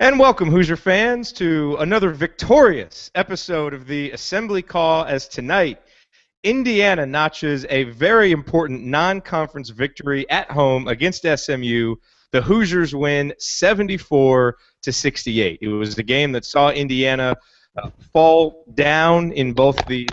And welcome, Hoosier fans, to another victorious episode of the Assembly Call, as tonight Indiana notches a very important non-conference victory at home against SMU. The Hoosiers win 74-68. It was a game that saw Indiana fall down in at both the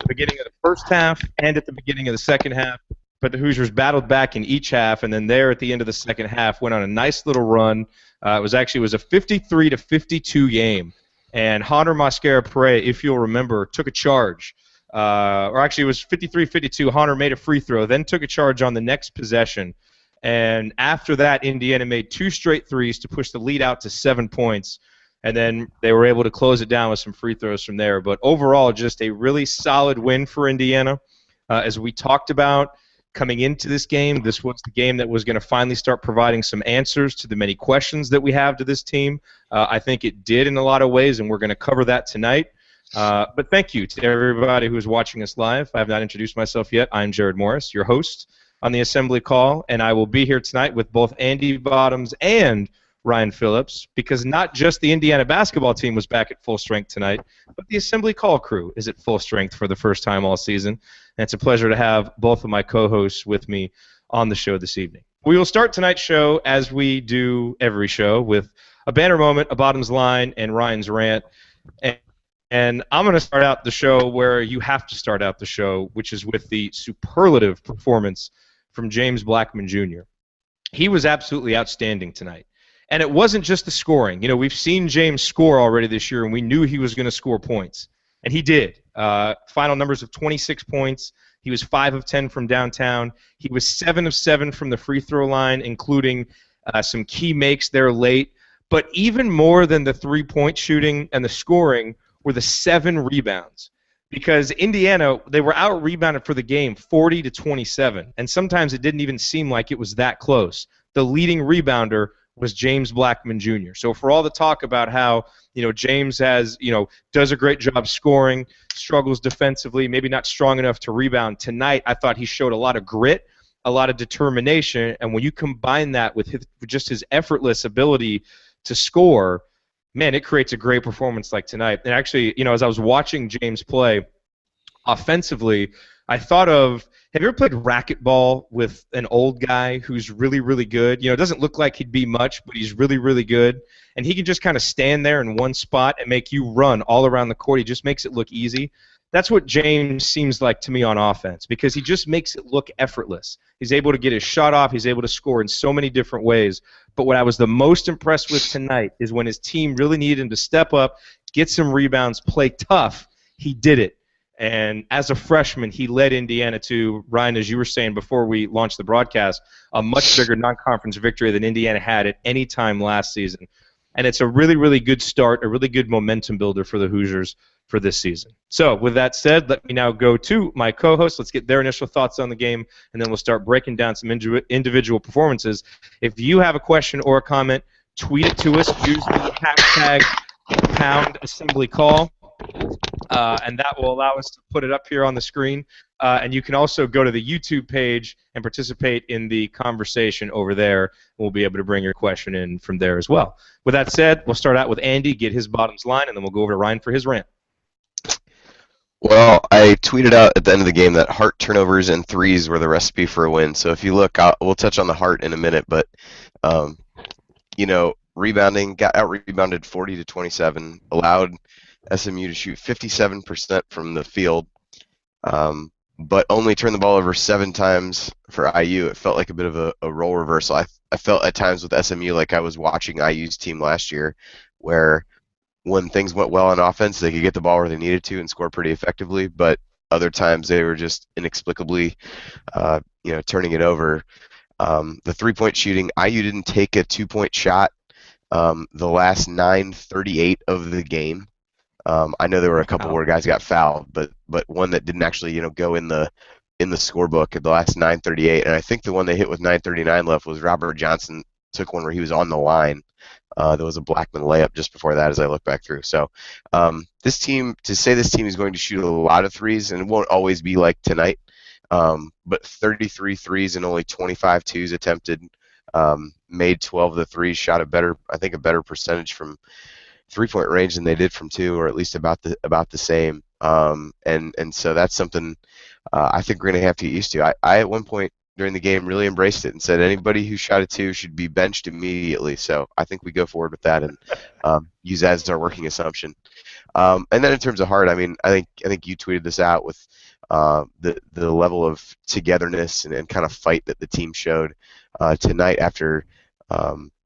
beginning of the first half and at the beginning of the second half. But the Hoosiers battled back in each half, and then there at the end of the second half went on a nice little run. It was a 53-52 game, and Hunter Mascara-Pere, if you'll remember, took a charge. Or actually, it was 53-52. Hunter made a free throw, then took a charge on the next possession, and after that, Indiana made two straight threes to push the lead out to 7 points, and then they were able to close it down with some free throws from there. But overall, just a really solid win for Indiana. As we talked about coming into this game, this was the game that was going to finally start providing some answers to the many questions that we have to this team. I think it did in a lot of ways, and we're going to cover that tonight. But thank you to everybody who is watching us live. I have not introduced myself yet. I'm Jerod Morris, your host on the Assembly Call, and I will be here tonight with both Andy Bottoms and Ryan Phillips, because not just the Indiana basketball team was back at full strength tonight, but the Assembly Call crew is at full strength for the first time all season. And it's a pleasure to have both of my co-hosts with me on the show this evening. We will start tonight's show, as we do every show, with a banner moment, a Bottoms line, and Ryan's rant. And I'm going to start out the show where you have to start out the show, which is with the superlative performance from James Blackman Jr. He was absolutely outstanding tonight. And it wasn't just the scoring. You know, we've seen James score already this year, and we knew he was going to score points. And he did. Final numbers of 26 points. He was 5 of 10 from downtown. He was 7 of 7 from the free throw line, including some key makes there late. But even more than the three-point shooting and the scoring were the 7 rebounds. Because Indiana, they were out-rebounded for the game 40-27. And sometimes it didn't even seem like it was that close. The leading rebounder was James Blackman Jr. So for all the talk about how, James does a great job scoring, struggles defensively, maybe not strong enough to rebound, tonight I thought he showed a lot of grit, a lot of determination, and when you combine that with just his effortless ability to score, man, it creates a great performance like tonight. And actually, as I was watching James play offensively, I thought of, have you ever played racquetball with an old guy who's really, really good? It doesn't look like he'd be much, but he's really, really good. And he can just kind of stand there in one spot and make you run all around the court. He just makes it look easy. That's what James seems like to me on offense, because he just makes it look effortless. He's able to get his shot off. He's able to score in so many different ways. But what I was the most impressed with tonight is when his team really needed him to step up, get some rebounds, play tough, he did it. And as a freshman, he led Indiana to, Ryan, as you were saying before we launched the broadcast, a much bigger non-conference victory than Indiana had at any time last season. And it's a really, really good start, a really good momentum builder for the Hoosiers for this season. So with that said, let me now go to my co-hosts. Let's get their initial thoughts on the game, and then we'll start breaking down some individual performances. If you have a question or a comment, tweet it to us. Use the hashtag #AssemblyCall. And that will allow us to put it up here on the screen. And you can also go to the YouTube page and participate in the conversation over there. We'll be able to bring your question in from there as well. With that said, we'll start out with Andy, get his Bottoms line, and then we'll go over to Ryan for his rant. Well, I tweeted out at the end of the game that Hart turnovers and threes were the recipe for a win. So if you look, we'll touch on the Hart in a minute, but rebounding, got out-rebounded 40-27, allowed SMU to shoot 57% from the field, but only turned the ball over 7 times for IU. It felt like a bit of a role reversal. I felt at times with SMU like I was watching IU's team last year, where when things went well on offense, they could get the ball where they needed to and score pretty effectively, but other times they were just inexplicably turning it over. The three-point shooting, IU didn't take a 2-point shot the last 9:38 of the game. I know there were a couple where guys got fouled, but one that didn't actually go in the scorebook at the last 9:38, and I think the one they hit with 9:39 left was Robert Johnson took one where he was on the line. There was a Blackman layup just before that as I look back through. So this team is going to shoot a lot of threes, and it won't always be like tonight, but 33 threes and only 25 twos attempted. made 12 of the threes, shot I think a better percentage from 3-point range than they did from two, or at least about the same. And so that's something I think we're going to have to get used to. I at one point during the game really embraced it and said anybody who shot a two should be benched immediately. So I think we go forward with that and use that as our working assumption. And then in terms of Hart, I mean, I think you tweeted this out with the level of togetherness and kind of fight that the team showed tonight after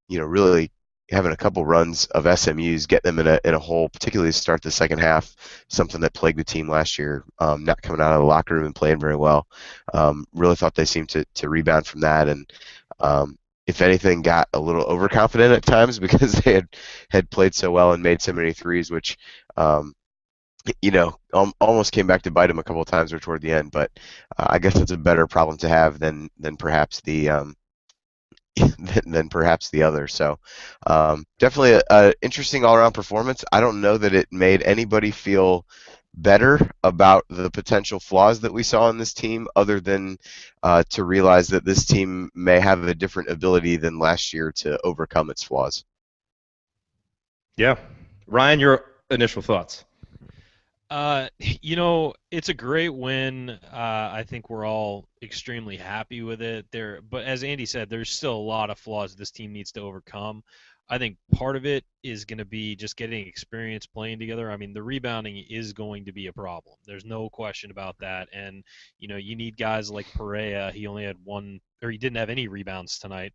really having a couple runs of SMU's, get them in a hole, particularly to start the second half, something that plagued the team last year, not coming out of the locker room and playing very well. Really thought they seemed to rebound from that, and if anything, got a little overconfident at times because they had played so well and made so many threes, which almost came back to bite them a couple of times or toward the end. But I guess it's a better problem to have than perhaps the than perhaps the other. So definitely a interesting all-around performance. I don't know that it made anybody feel better about the potential flaws that we saw in this team, other than to realize that this team may have a different ability than last year to overcome its flaws. Yeah. Ryan, your initial thoughts? It's a great win. I think we're all extremely happy with it. But as Andy said, there's still a lot of flaws this team needs to overcome. I think part of it is going to be just getting experience playing together. I mean, the rebounding is going to be a problem. There's no question about that. And, you need guys like Perea. He only had one, or he didn't have any rebounds tonight.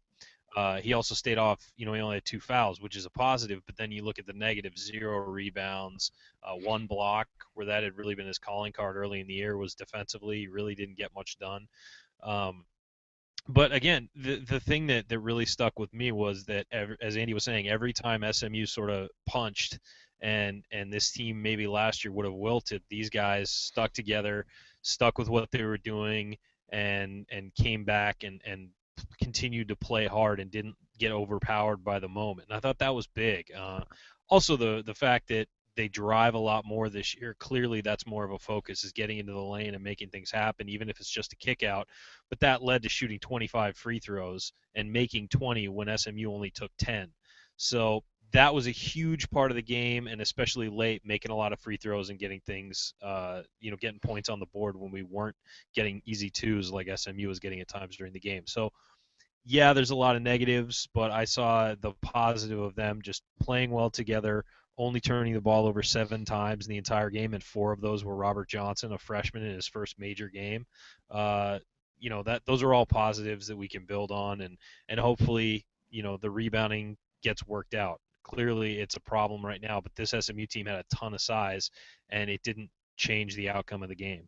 He also stayed off, he only had 2 fouls, which is a positive, but then you look at the negative: 0 rebounds, 1 block, where that had really been his calling card early in the year, was defensively. He really didn't get much done. But again, the thing that really stuck with me was that, as Andy was saying, every time SMU sort of punched and this team maybe last year would have wilted, these guys stuck together, stuck with what they were doing, and came back and continued to play hard and didn't get overpowered by the moment. And I thought that was big. Also, the fact that they drive a lot more this year, clearly that's more of a focus, is getting into the lane and making things happen, even if it's just a kick out. But that led to shooting 25 free throws and making 20 when SMU only took 10. So that was a huge part of the game, and especially late, making a lot of free throws and getting things, getting points on the board when we weren't getting easy twos like SMU was getting at times during the game. So yeah, there's a lot of negatives, but I saw the positive of them just playing well together, only turning the ball over 7 times in the entire game, and 4 of those were Robert Johnson, a freshman in his first major game. Those are all positives that we can build on, and hopefully, the rebounding gets worked out. Clearly, it's a problem right now, but this SMU team had a ton of size, and it didn't change the outcome of the game.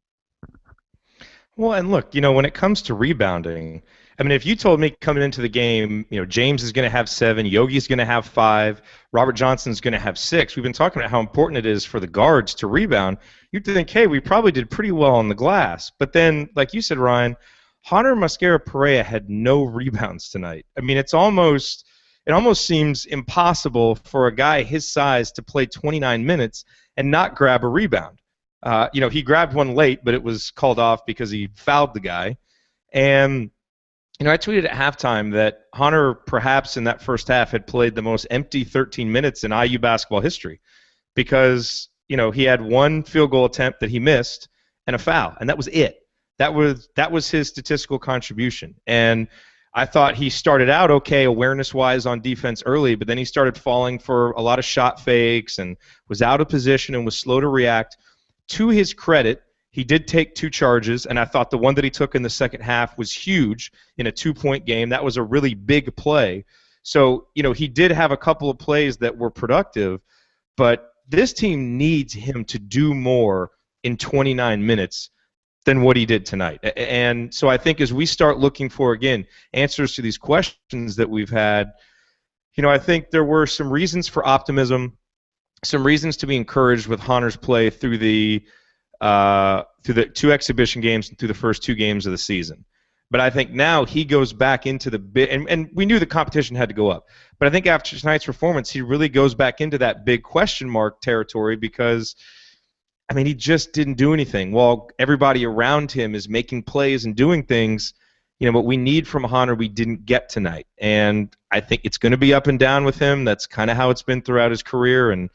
Well, and look, when it comes to rebounding, I mean, if you told me coming into the game, James is going to have 7, Yogi's going to have 5, Robert Johnson's going to have 6. We've been talking about how important it is for the guards to rebound. You'd think, hey, we probably did pretty well on the glass. But then, like you said, Ryan, Hunter Mascara-Perea had no rebounds tonight. I mean, it almost seems impossible for a guy his size to play 29 minutes and not grab a rebound. He grabbed one late, but it was called off because he fouled the guy. And, I tweeted at halftime that Hunter, perhaps in that first half, had played the most empty 13 minutes in IU basketball history because, he had one field goal attempt that he missed and a foul, and that was it. That was his statistical contribution. And I thought he started out okay awareness-wise on defense early, but then he started falling for a lot of shot fakes and was out of position and was slow to react. To his credit, he did take 2 charges, and I thought the one that he took in the second half was huge in a 2-point game. That was a really big play. So, he did have a couple of plays that were productive, but this team needs him to do more in 29 minutes than what he did tonight. And so I think as we start looking for, again, answers to these questions that we've had, I think there were some reasons for optimism, some reasons to be encouraged with Hunter's play through the 2 exhibition games and through the first 2 games of the season. But I think now he goes back into the big, and we knew the competition had to go up. But I think after tonight's performance, he really goes back into that big question mark territory because, I mean, he just didn't do anything. While everybody around him is making plays and doing things, what we need from Hunter we didn't get tonight. And I think it's going to be up and down with him. That's kind of how it's been throughout his career. And,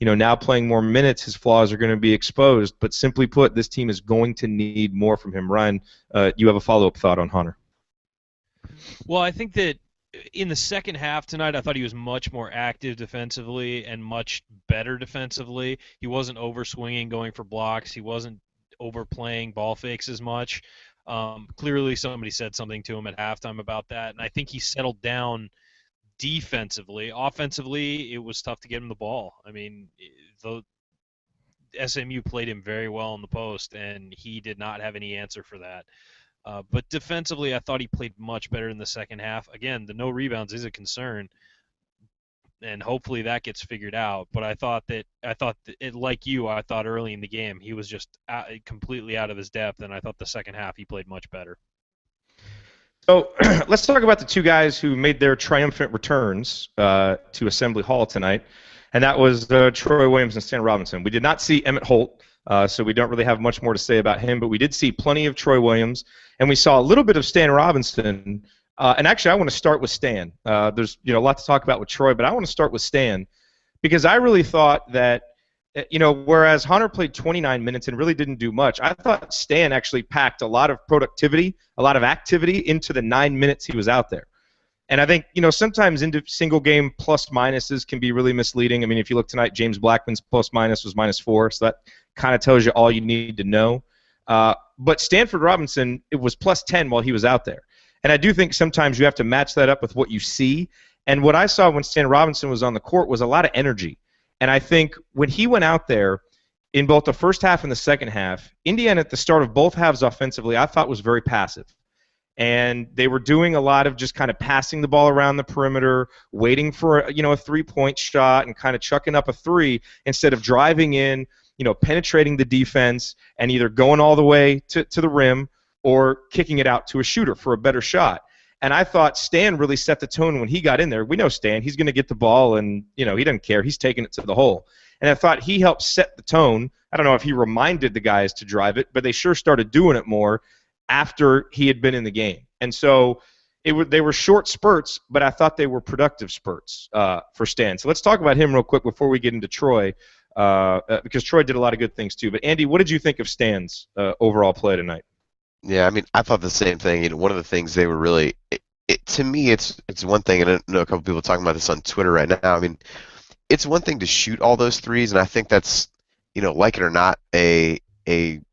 now playing more minutes, his flaws are going to be exposed. But simply put, this team is going to need more from him. Ryan, you have a follow-up thought on Hunter? Well, I think that in the second half tonight, I thought he was much more active defensively and much better defensively. He wasn't over-swinging, going for blocks. He wasn't overplaying ball fakes as much. Clearly somebody said something to him at halftime about that, and I think he settled down defensively. Offensively, it was tough to get him the ball. I mean, the SMU played him very well in the post, and he did not have any answer for that. But defensively, I thought he played much better in the second half. Again, the no rebounds is a concern, and hopefully that gets figured out. But I thought like you, I thought early in the game he was just completely out of his depth, and I thought the second half he played much better. So let's talk about the two guys who made their triumphant returns to Assembly Hall tonight, and that was Troy Williams and Stan Robinson. We did not see Emmett Holt, so we don't really have much more to say about him, but we did see plenty of Troy Williams, and we saw a little bit of Stan Robinson. And actually, I want to start with Stan. There's a lot to talk about with Troy, but I want to start with Stan because I really thought that whereas Hunter played 29 minutes and really didn't do much, I thought Stan actually packed a lot of productivity, a lot of activity into the 9 minutes he was out there. And I think, sometimes into single game plus minuses can be really misleading. I mean, if you look tonight, James Blackman's plus minus was -4, so that kind of tells you all you need to know. But Stanford Robinson, it was +10 while he was out there. And I do think sometimes you have to match that up with what you see. And what I saw when Stan Robinson was on the court was a lot of energy. And I think when he went out there in both the first half and the second half, Indiana at the start of both halves offensively I thought was very passive. And they were doing a lot of just kind of passing the ball around the perimeter, waiting for a three-point shot and kind of chucking up a three instead of driving in, penetrating the defense and either going all the way to the rim or kicking it out to a shooter for a better shot. And I thought Stan really set the tone when he got in there. We know Stan. He's going to get the ball, and, he doesn't care. He's taking it to the hole. And I thought he helped set the tone. I don't know if he reminded the guys to drive it, but they sure started doing it more after he had been in the game. And so they were short spurts, but I thought they were productive spurts for Stan. So let's talk about him real quick before we get into Troy, because Troy did a lot of good things too. But, Andy, what did you think of Stan's overall play tonight? Yeah, I mean, I thought the same thing. One of the things they were really, to me, it's one thing, and I know a couple people talking about this on Twitter right now. I mean, it's one thing to shoot all those threes, and I think that's, like it or not, a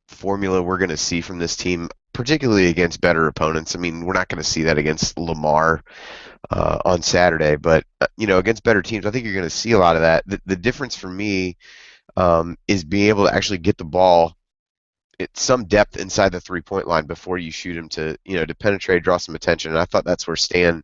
formula we're going to see from this team, particularly against better opponents. I mean, we're not going to see that against Lamar on Saturday, but against better teams, I think you're going to see a lot of that. The difference for me is being able to actually get the ball at some depth inside the three-point line before you shoot him to penetrate, draw some attention. And I thought that's where Stan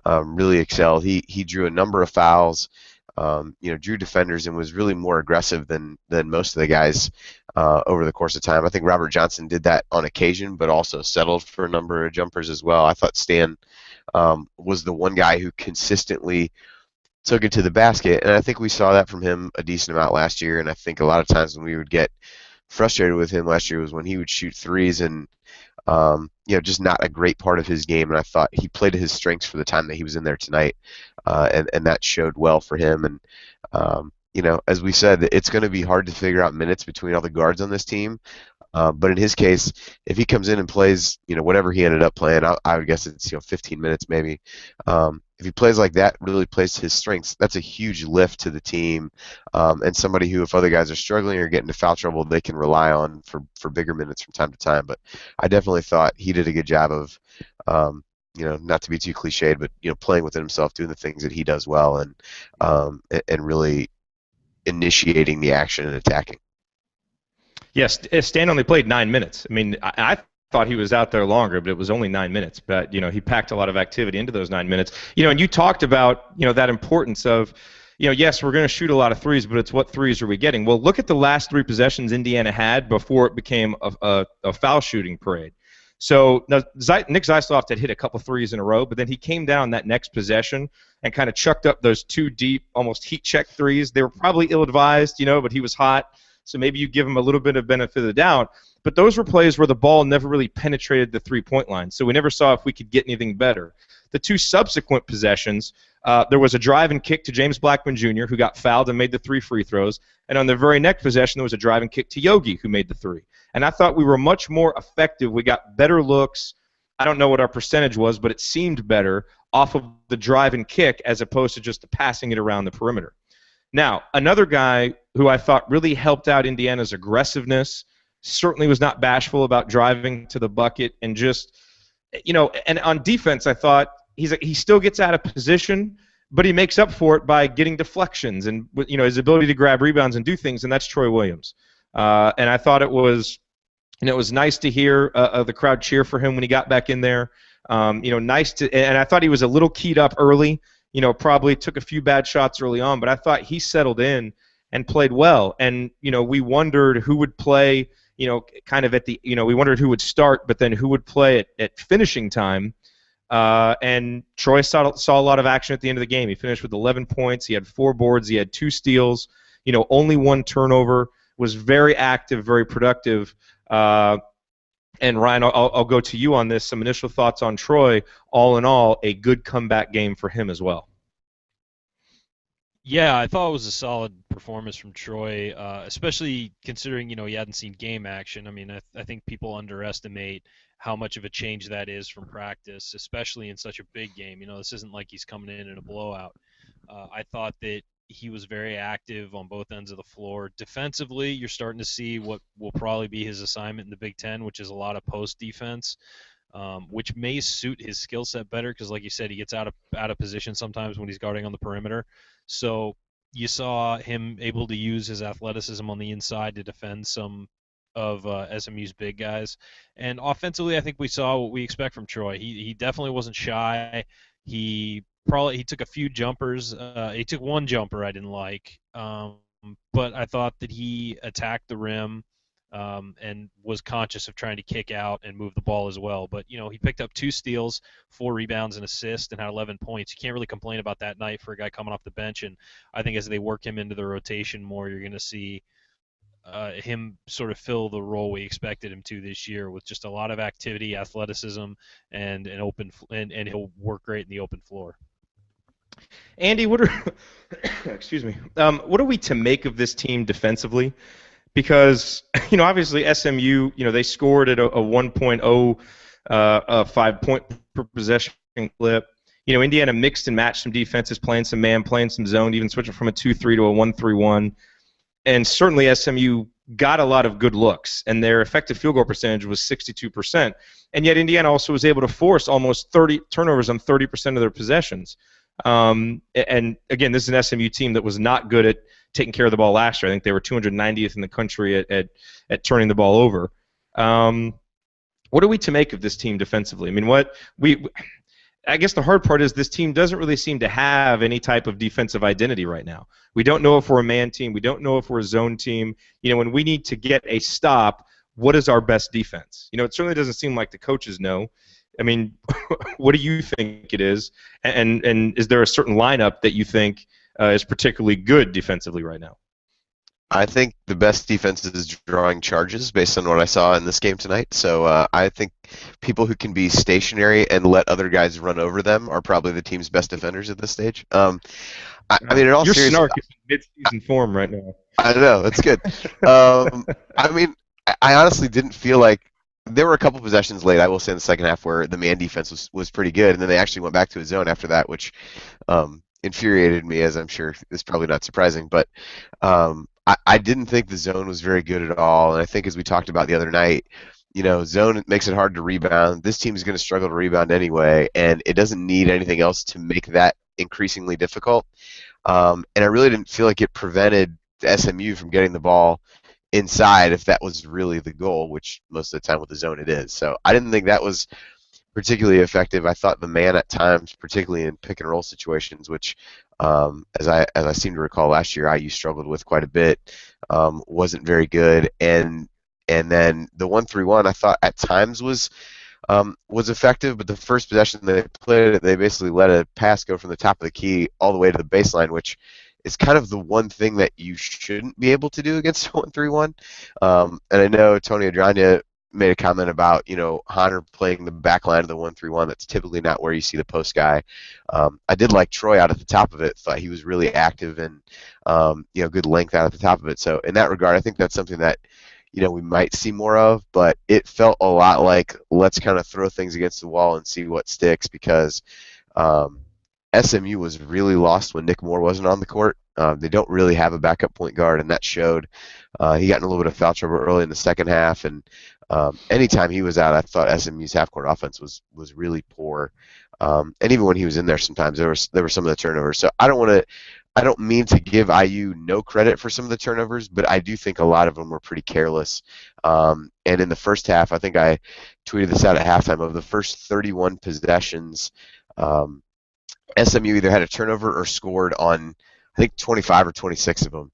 really excelled. He drew a number of fouls, drew defenders, and was really more aggressive than most of the guys over the course of time. I think Robert Johnson did that on occasion, but also settled for a number of jumpers as well. I thought Stan was the one guy who consistently took it to the basket, and I think we saw that from him a decent amount last year. And I think a lot of times when we would get frustrated with him last year was when he would shoot threes and just not a great part of his game. And I thought he played to his strengths for the time that he was in there tonight, and that showed well for him. And as we said, it's going to be hard to figure out minutes between all the guards on this team. But in his case, if he comes in and plays, whatever he ended up playing, I would guess it's 15 minutes maybe. If he plays like that, really plays to his strengths, that's a huge lift to the team, and somebody who, if other guys are struggling or getting into foul trouble, they can rely on for bigger minutes from time to time. But I definitely thought he did a good job of, not to be too cliched, but playing within himself, doing the things that he does well, and really initiating the action and attacking. Yes, Stan only played 9 minutes. I mean, I thought he was out there longer, but it was only 9 minutes. But, he packed a lot of activity into those 9 minutes. And you talked about, that importance of, yes, we're going to shoot a lot of threes, but it's what threes are we getting? Well, look at the last 3 possessions Indiana had before it became a foul shooting parade. So now, Nick Zeisloft had hit a couple threes in a row, but then he came down that next possession and kind of chucked up those 2 deep, almost heat check threes. They were probably ill-advised, but he was hot. so maybe you give him a little bit of benefit of the doubt. But those were plays where the ball never really penetrated the three-point line, so we never saw if we could get anything better. The two subsequent possessions, there was a drive and kick to James Blackman Jr., who got fouled and made the 3 free throws, and on the very next possession, there was a drive and kick to Yogi, who made the 3. And I thought we were much more effective. We got better looks. I don't know what our percentage was, but it seemed better off of the drive and kick as opposed to just passing it around the perimeter. Now, another guy who I thought really helped out Indiana's aggressiveness, certainly was not bashful about driving to the bucket and just, and on defense I thought he still gets out of position, but he makes up for it by getting deflections and his ability to grab rebounds and do things, and that's Troy Williams. And I thought it was nice to hear the crowd cheer for him when he got back in there. Nice to, and I thought he was a little keyed up early. Probably took a few bad shots early on, but I thought he settled in and played well. And we wondered who would play. Kind of at the, we wondered who would start, but then who would play at finishing time. And Troy saw a lot of action at the end of the game. He finished with 11 points. He had 4 boards. He had 2 steals. Only 1 turnover. Was very active, very productive. And Ryan, I'll go to you on this. Some initial thoughts on Troy. All in all, a good comeback game for him as well. Yeah, I thought it was a solid performance from Troy, especially considering he hadn't seen game action. I mean, I think people underestimate how much of a change that is from practice, especially in such a big game. This isn't like he's coming in a blowout. I thought that he was very active on both ends of the floor. Defensively, you're starting to see what will probably be his assignment in the Big Ten, which is a lot of post defense. Which may suit his skill set better because, like you said, he gets out of position sometimes when he's guarding on the perimeter. So you saw him able to use his athleticism on the inside to defend some of SMU's big guys. And offensively, I think we saw what we expect from Troy. He definitely wasn't shy. He took a few jumpers. He took 1 jumper I didn't like, but I thought that he attacked the rim. And was conscious of trying to kick out and move the ball as well. But, he picked up 2 steals, 4 rebounds, and assists, and had 11 points. You can't really complain about that night for a guy coming off the bench. And I think as they work him into the rotation more, you're going to see him sort of fill the role we expected him to this year with just a lot of activity, athleticism, and an open and he'll work great in the open floor. Andy, excuse me. What are we to make of this team defensively? Because, obviously SMU, they scored at a 1.0 5-point per possession clip. Indiana mixed and matched some defenses, playing some man, playing some zone, even switching from a 2-3 to a 1-3-1. And certainly SMU got a lot of good looks, and their effective field goal percentage was 62%. And yet Indiana also was able to force almost 30 turnovers on 30% of their possessions. And again, this is an SMU team that was not good at taking care of the ball last year. I think they were 290th in the country at turning the ball over. What are we to make of this team defensively? I mean, I guess the hard part is this team doesn't really seem to have any type of defensive identity right now. We don't know if we're a man team. We don't know if we're a zone team. When we need to get a stop, what is our best defense? It certainly doesn't seem like the coaches know. I mean, what do you think it is? And is there a certain lineup that you think is particularly good defensively right now? I think the best defense is drawing charges based on what I saw in this game tonight. So I think people who can be stationary and let other guys run over them are probably the team's best defenders at this stage. I mean, in all your seriousness, snark is in mid-season form right now. I know, that's good. I mean, I honestly didn't feel like there were a couple possessions late, I will say, in the second half where the man defense was pretty good, and then they actually went back to a zone after that, which infuriated me, as I'm sure is probably not surprising. But I didn't think the zone was very good at all, and I think as we talked about the other night, zone makes it hard to rebound. This team is going to struggle to rebound anyway, and it doesn't need anything else to make that increasingly difficult. And I really didn't feel like it prevented SMU from getting the ball inside if that was really the goal, which most of the time with the zone it is. So I didn't think that was particularly effective. I thought the man at times, particularly in pick and roll situations, which as I seem to recall last year IU struggled with quite a bit, wasn't very good. And then the 1-3-1 I thought at times was effective, but the first possession they played, they basically let a pass go from the top of the key all the way to the baseline, which is kind of the one thing that you shouldn't be able to do against a 1-3-1. And I know Tony Adrania made a comment about, Hunter playing the back line of the 1-3-1. That's typically not where you see the post guy. I did like Troy out at the top of it. Thought he was really active and, good length out at the top of it. So in that regard, I think that's something that, we might see more of, but it felt a lot like let's kind of throw things against the wall and see what sticks, because SMU was really lost when Nick Moore wasn't on the court. They don't really have a backup point guard, and that showed. He got in a little bit of foul trouble early in the second half, and anytime he was out, I thought SMU's half-court offense was really poor. And even when he was in there, sometimes there were some of the turnovers. So I don't mean to give IU no credit for some of the turnovers, but I do think a lot of them were pretty careless. And in the first half, I think I tweeted this out at halftime, of the first 31 possessions, SMU either had a turnover or scored on, I think, 25 or 26 of them.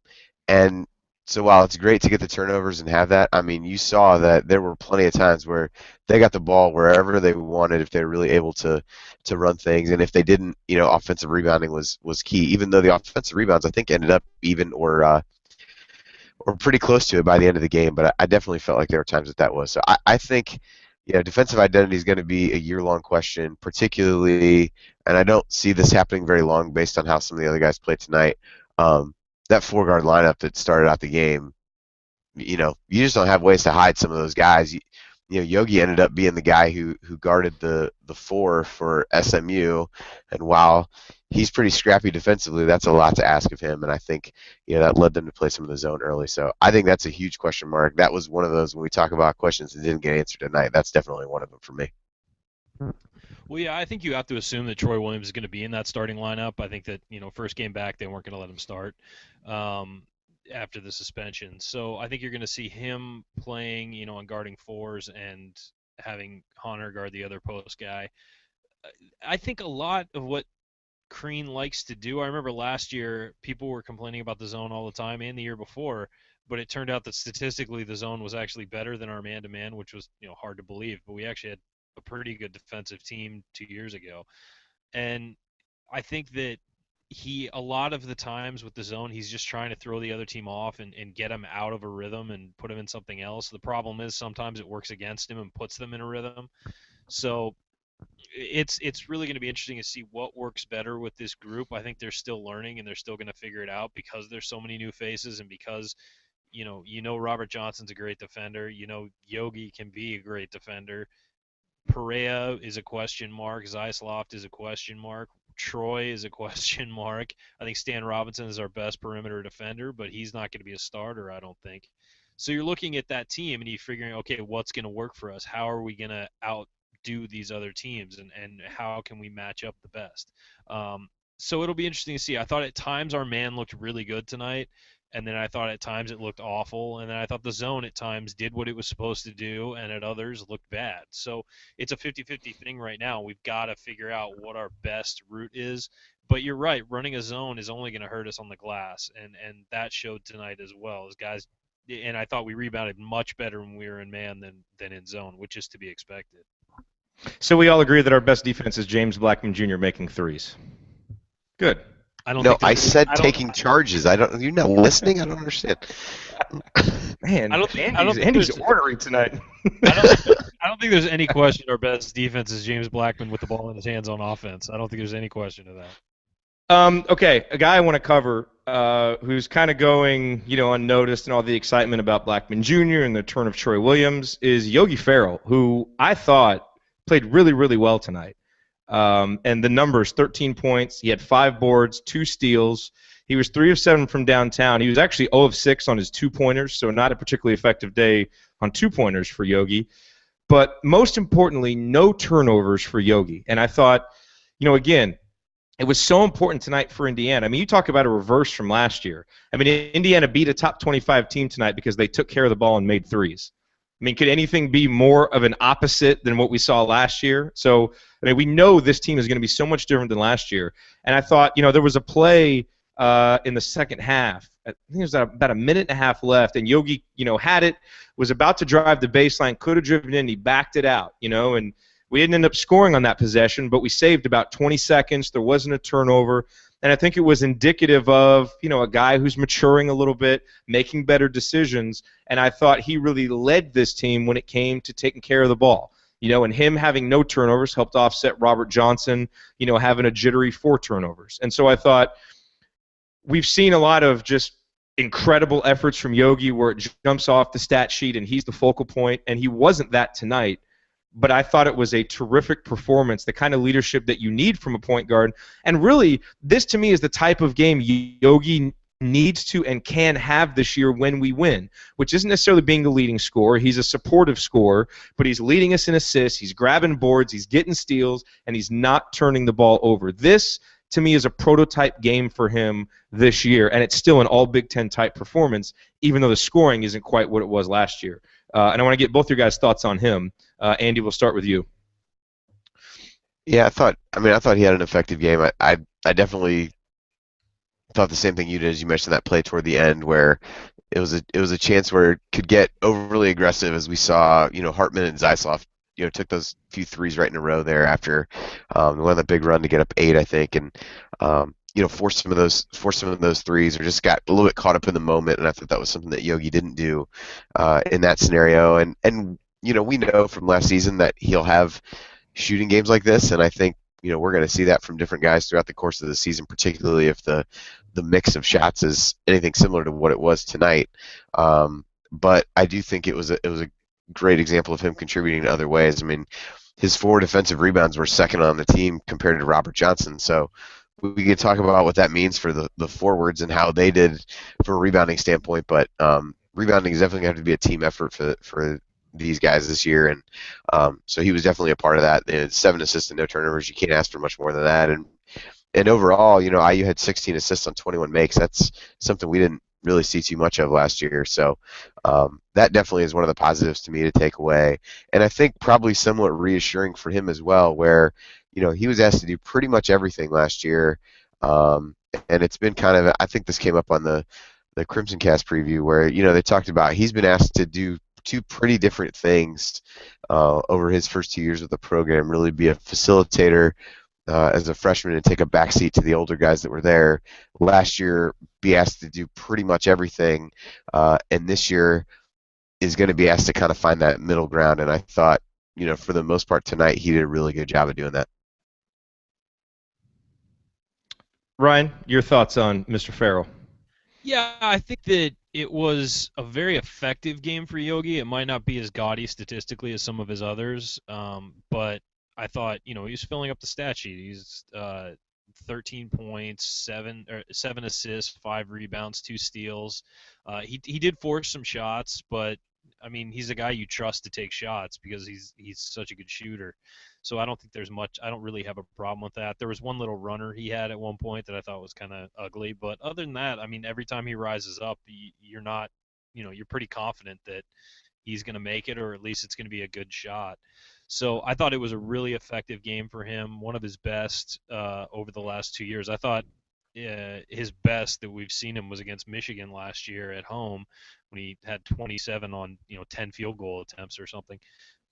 And so while it's great to get the turnovers and have that, I mean, you saw that there were plenty of times where they got the ball wherever they wanted if they were really able to run things. And if they didn't, offensive rebounding was key, even though the offensive rebounds, I think, ended up even or pretty close to it by the end of the game. But I definitely felt like there were times that was. So I think, defensive identity is going to be a year-long question, particularly, and I don't see this happening very long based on how some of the other guys played tonight. That four-guard lineup that started out the game, you just don't have ways to hide some of those guys. Yogi ended up being the guy who guarded the four for SMU, and while he's pretty scrappy defensively, that's a lot to ask of him, and I think that led them to play some of the zone early. So I think that's a huge question mark. That was one of those, when we talk about questions that didn't get answered tonight, that's definitely one of them for me. Well, yeah, I think you have to assume that Troy Williams is going to be in that starting lineup. I think that, first game back, they weren't going to let him start after the suspension. So I think you're going to see him playing, and guarding fours and having Hunter guard the other post guy. I think a lot of what Crean likes to do, I remember last year people were complaining about the zone all the time, and the year before, but it turned out that statistically the zone was actually better than our man-to-man, which was hard to believe. But we actually had a pretty good defensive team 2 years ago. And I think that a lot of the times with the zone, he's just trying to throw the other team off and get them out of a rhythm and put them in something else. The problem is sometimes it works against him and puts them in a rhythm. So it's really going to be interesting to see what works better with this group. I think they're still learning and they're still going to figure it out because there's so many new faces and because Robert Johnson's a great defender. Yogi can be a great defender. Perea is a question mark. Zeisloft is a question mark. Troy is a question mark. I think Stan Robinson is our best perimeter defender, but he's not going to be a starter, I don't think. So you're looking at that team and you're figuring, okay, what's going to work for us? How are we going to outdo these other teams, and how can we match up the best? So it'll be interesting to see. I thought at times our man looked really good tonight. And then I thought at times it looked awful. And then I thought the zone at times did what it was supposed to do, and at others looked bad. So it's a 50-50 thing right now. We've got to figure out what our best route is. But you're right, running a zone is only going to hurt us on the glass, and that showed tonight as well. As guys, and I thought we rebounded much better when we were in man than in zone, which is to be expected. So we all agree that our best defense is James Blackman Jr. making threes. Good. I said taking charges. You're not listening? I don't understand. Man, Andy's ordering tonight. I don't think there's any question our best defense is James Blackman with the ball in his hands on offense. I don't think there's any question of that. Okay, a guy I want to cover who's kind of going, unnoticed and all the excitement about Blackman Jr. and the turn of Troy Williams is Yogi Ferrell, who I thought played really, really well tonight. And the numbers, 13 points. He had 5 boards, 2 steals. He was 3 of 7 from downtown. He was actually 0 of 6 on his 2-pointers, so not a particularly effective day on 2-pointers for Yogi. But most importantly, no turnovers for Yogi. And I thought, again, it was so important tonight for Indiana. I mean, you talk about a reverse from last year. I mean, Indiana beat a top 25 team tonight because they took care of the ball and made threes. I mean, could anything be more of an opposite than what we saw last year? So, I mean, we know this team is going to be so much different than last year. And I thought, there was a play in the second half. I think it was about a minute and a half left, and Yogi, had it, was about to drive the baseline, could have driven in, he backed it out, and we didn't end up scoring on that possession, but we saved about 20 seconds. There wasn't a turnover. And I think it was indicative of, a guy who's maturing a little bit, making better decisions. And I thought he really led this team when it came to taking care of the ball. And him having no turnovers helped offset Robert Johnson, having a jittery 4 turnovers. And so I thought we've seen a lot of just incredible efforts from Yogi where it jumps off the stat sheet and he's the focal point, and he wasn't that tonight. But I thought it was a terrific performance, the kind of leadership that you need from a point guard. And really, this to me is the type of game Yogi needs to and can have this year when we win, which isn't necessarily being the leading scorer. He's a supportive scorer, but he's leading us in assists, he's grabbing boards, he's getting steals, and he's not turning the ball over. This, to me, is a prototype game for him this year, and it's still an all Big Ten type performance, even though the scoring isn't quite what it was last year. And I want to get both your guys' thoughts on him. Andy, we'll start with you. Yeah, I thought he had an effective game. I definitely thought the same thing you did, as you mentioned that play toward the end where it was a chance where it could get overly aggressive, as we saw. Hartman and Zaislov took those few threes right in a row there after one the big run to get up 8, I think, and forced some of those threes, or just got a little bit caught up in the moment. And I thought that was something that Yogi didn't do in that scenario. And we know from last season that he'll have shooting games like this, and I think we're going to see that from different guys throughout the course of the season, particularly if the mix of shots is anything similar to what it was tonight. But I do think it was a great example of him contributing in other ways. I mean, his 4 defensive rebounds were second on the team compared to Robert Johnson. So we could talk about what that means for the forwards and how they did from a rebounding standpoint. But rebounding is definitely going to have to be a team effort for these guys this year. And so he was definitely a part of that. And 7 assists and no turnovers. You can't ask for much more than that. And overall, IU had 16 assists on 21 makes. That's something we didn't really see too much of last year. So that definitely is one of the positives to me to take away. And I think probably somewhat reassuring for him as well, where he was asked to do pretty much everything last year. And it's been kind of, I think this came up on the Crimson Cast preview where they talked about he's been asked to do 2 pretty different things over his first 2 years with the program. Really be a facilitator as a freshman and take a backseat to the older guys that were there. Last year, be asked to do pretty much everything, and this year is going to be asked to kind of find that middle ground. And I thought, for the most part tonight, he did a really good job of doing that. Ryan, your thoughts on Mr. Farrell? Yeah, I think that it was a very effective game for Yogi. It might not be as gaudy statistically as some of his others, but I thought, he was filling up the stat sheet. He's 13 points, 7 assists, 5 rebounds, 2 steals. He did force some shots, but I mean, he's a guy you trust to take shots because he's such a good shooter. So I don't think there's much. I don't really have a problem with that. There was one little runner he had at one point that I thought was kind of ugly, but other than that, I mean, every time he rises up, you're not, you're pretty confident that he's going to make it, or at least it's going to be a good shot. So I thought it was a really effective game for him, one of his best over the last 2 years. I thought his best that we've seen him was against Michigan last year at home when he had 27 on 10 field goal attempts or something.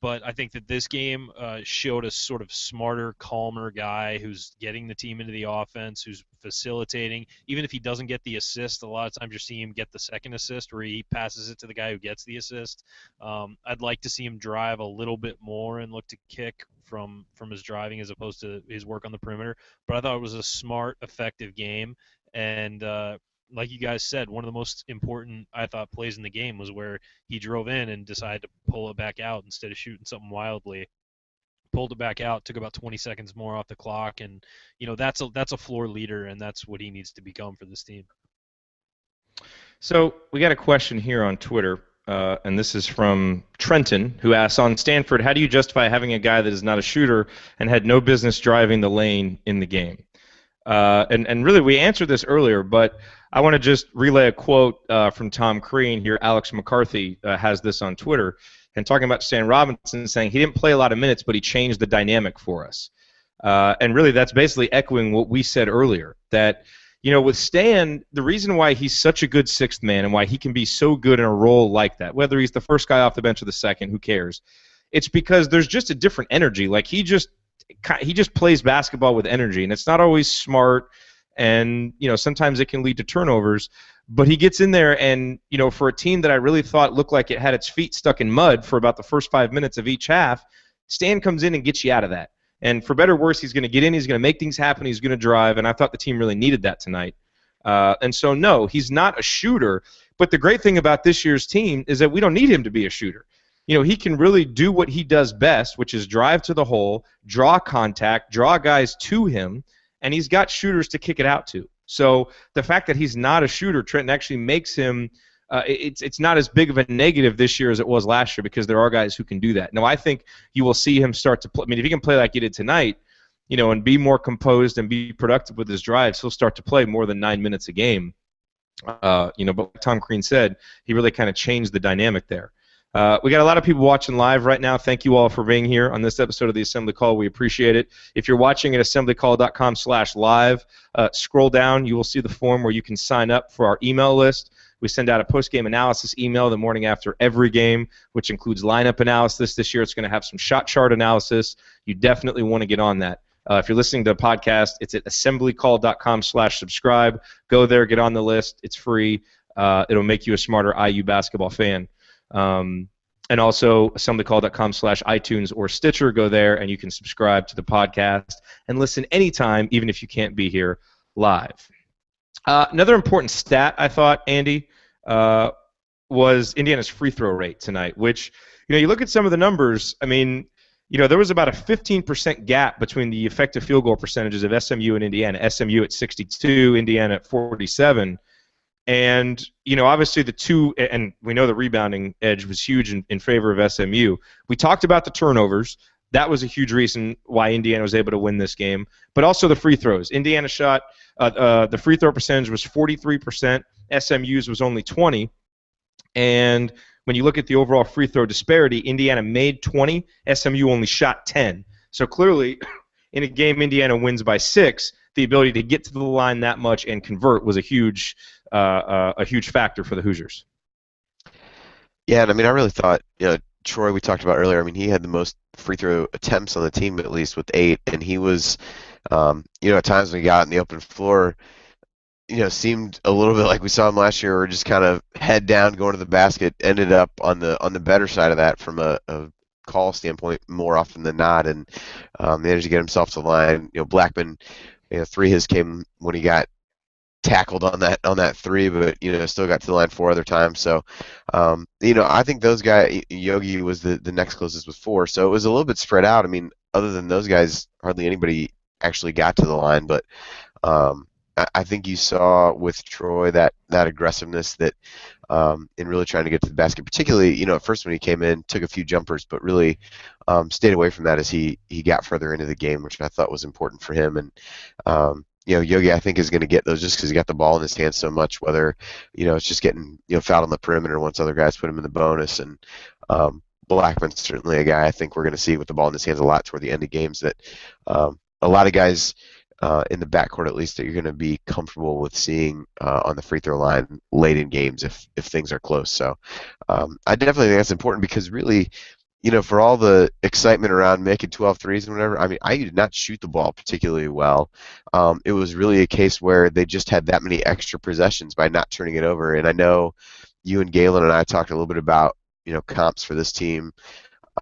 But I think that this game showed a sort of smarter, calmer guy who's getting the team into the offense, who's facilitating. Even if he doesn't get the assist, a lot of times you're seeing him get the second assist where he passes it to the guy who gets the assist. I'd like to see him drive a little bit more and look to kick from his driving as opposed to his work on the perimeter. But I thought it was a smart, effective game. And like you guys said, one of the most important, I thought, plays in the game was where he drove in and decided to pull it back out instead of shooting something wildly. Pulled it back out, took about 20 seconds more off the clock, and that's a floor leader, and that's what he needs to become for this team. So we got a question here on Twitter, and this is from Trenton, who asks, on Stanford, how do you justify having a guy that is not a shooter and had no business driving the lane in the game? And really, we answered this earlier, but I want to just relay a quote from Tom Crean here. Alex McCarthy has this on Twitter, and talking about Stan Robinson, saying he didn't play a lot of minutes, but he changed the dynamic for us. And really, that's basically echoing what we said earlier, that with Stan, the reason why he's such a good sixth man and why he can be so good in a role like that, whether he's the first guy off the bench or the second, who cares? It's because there's just a different energy. Like he just plays basketball with energy, and it's not always smart, and sometimes it can lead to turnovers. But he gets in there, and for a team that I really thought looked like it had its feet stuck in mud for about the first 5 minutes of each half, Stan comes in and gets you out of that. And for better or worse, he's going to get in, he's going to make things happen, he's going to drive, and I thought the team really needed that tonight. And so, no, he's not a shooter. But the great thing about this year's team is that we don't need him to be a shooter. He can really do what he does best, which is drive to the hole, draw contact, draw guys to him, and he's got shooters to kick it out to. So the fact that he's not a shooter, Trenton, actually makes him it's not as big of a negative this year as it was last year, because there are guys who can do that. Now, I think you will see him start to play. I mean, if he can play like he did tonight, and be more composed and be productive with his drives, he'll start to play more than 9 minutes a game. But like Tom Crean said, he really kind of changed the dynamic there. We got a lot of people watching live right now. Thank you all for being here on this episode of the Assembly Call. We appreciate it. If you're watching at assemblycall.com/live, scroll down. You will see the form where you can sign up for our email list. We send out a post-game analysis email the morning after every game, which includes lineup analysis. This year it's going to have some shot chart analysis. You definitely want to get on that. If you're listening to a podcast, it's at assemblycall.com/subscribe. Go there, get on the list. It's free. It'll make you a smarter IU basketball fan. And also assemblycall.com/iTunes or Stitcher. Go there and you can subscribe to the podcast and listen anytime, even if you can't be here live. Another important stat, I thought, Andy, was Indiana's free throw rate tonight, which, you look at some of the numbers. I mean, there was about a 15% gap between the effective field goal percentages of SMU and Indiana. SMU at 62, Indiana at 47. And, obviously the two, and we know the rebounding edge was huge in favor of SMU. We talked about the turnovers. That was a huge reason why Indiana was able to win this game. But also the free throws. Indiana shot, the free throw percentage was 43%. SMU's was only 20. And when you look at the overall free throw disparity, Indiana made 20, SMU only shot 10. So clearly, in a game Indiana wins by 6, the ability to get to the line that much and convert was a huge factor for the Hoosiers. Yeah, and I mean, I really thought, Troy, we talked about earlier, I mean, he had the most free throw attempts on the team, at least with 8, and he was, at times when he got in the open floor, seemed a little bit like we saw him last year, or just kind of head down going to the basket, ended up on the better side of that from a call standpoint more often than not, and managed to get himself to the line. Blackman, 3 his came when he got tackled on that 3, but still got to the line 4 other times. So I think those guys, Yogi was the next closest with 4, so it was a little bit spread out. I mean, other than those guys, hardly anybody actually got to the line, but I think you saw with Troy that aggressiveness that in really trying to get to the basket, particularly at first when he came in, took a few jumpers, but really stayed away from that as he got further into the game, which I thought was important for him. And Yogi, I think, is going to get those just because he got the ball in his hands so much, whether, it's just getting, fouled on the perimeter once other guys put him in the bonus. And Blackman's certainly a guy I think we're going to see with the ball in his hands a lot toward the end of games, that a lot of guys in the backcourt, at least, that you're going to be comfortable with seeing on the free throw line late in games if things are close. So I definitely think that's important because really, for all the excitement around making 12 threes and whatever, I mean, IU did not shoot the ball particularly well. It was really a case where they just had that many extra possessions by not turning it over. And I know you and Galen and I talked a little bit about, comps for this team.